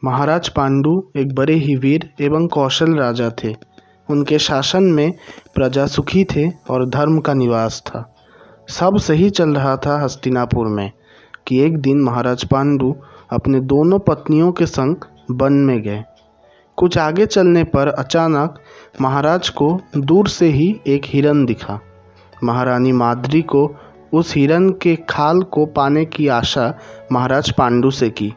महाराज पांडु एक बड़े ही वीर एवं कौशल राजा थे। उनके शासन में प्रजा सुखी थे और धर्म का निवास था। सब सही चल रहा था हस्तिनापुर में कि एक दिन महाराज पांडु अपने दोनों पत्नियों के संग वन में गए। कुछ आगे चलने पर अचानक महाराज को दूर से ही एक हिरन दिखा। महारानी माद्री को उस हिरन के खाल को पाने की आशा महाराज पांडु से की।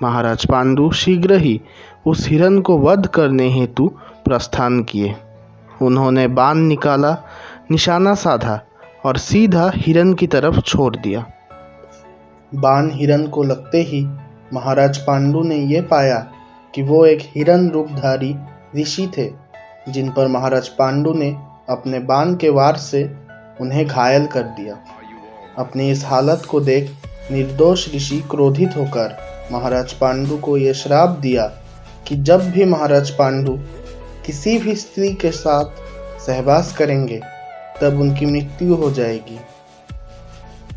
महाराज पांडु शीघ्र ही उस हिरन को वध करने हेतु प्रस्थान किए। उन्होंने बाण निकाला, निशाना साधा और सीधा हिरन की तरफ छोड़ दिया। बाण हिरन को लगते ही महाराज पांडु ने यह पाया कि वो एक हिरन रूपधारी ऋषि थे, जिन पर महाराज पांडु ने अपने बाण के वार से उन्हें घायल कर दिया। अपनी इस हालत को देख निर्दोष ऋषि क्रोधित होकर महाराज पांडु को यह श्राप दिया कि जब भी महाराज पांडु किसी भी स्त्री के साथ सहवास करेंगे तब उनकी मृत्यु हो जाएगी।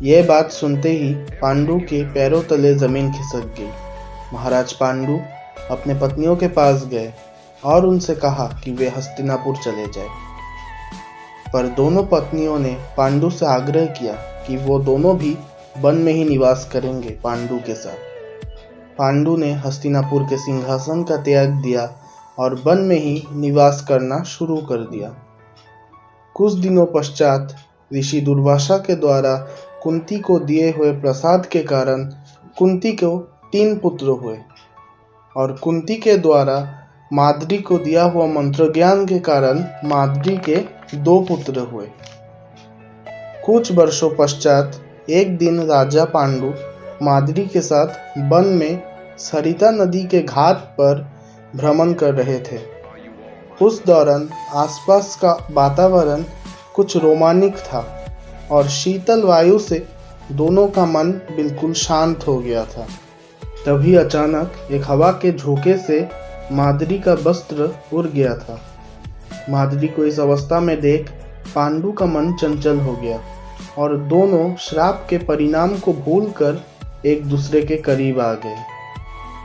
यह बात सुनते ही पांडु के पैरों तले जमीन खिसक गई। महाराज पांडु अपने पत्नियों के पास गए और उनसे कहा कि वे हस्तिनापुर चले जाए, पर दोनों पत्नियों ने पांडु से आग्रह किया कि वो दोनों भी वन में ही निवास करेंगे पांडु के साथ। पांडु ने हस्तिनापुर के सिंहासन का त्याग दिया और वन में ही निवास करना शुरू कर दिया। कुछ दिनों पश्चात ऋषि दुर्वासा के द्वारा कुंती को दिए हुए प्रसाद के कारण कुंती को 3 पुत्र हुए और कुंती के द्वारा माद्री को दिया हुआ मंत्र ज्ञान के कारण माद्री के 2 पुत्र हुए। कुछ वर्षों पश्चात एक दिन राजा पांडु माद्री के साथ वन में सरिता नदी के घाट पर भ्रमण कर रहे थे। उस दौरान आसपास का वातावरण कुछ रोमांचक था और शीतल वायु से दोनों का मन बिल्कुल शांत हो गया था। तभी अचानक एक हवा के झोंके से माद्री का वस्त्र उड़ गया था। माद्री को इस अवस्था में देख पांडु का मन चंचल हो गया और दोनों श्राप के परिणाम को भूलकर एक दूसरे के करीब आ गए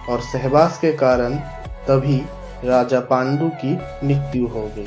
और सहवास के कारण तभी राजा पांडु की मृत्यु हो गई।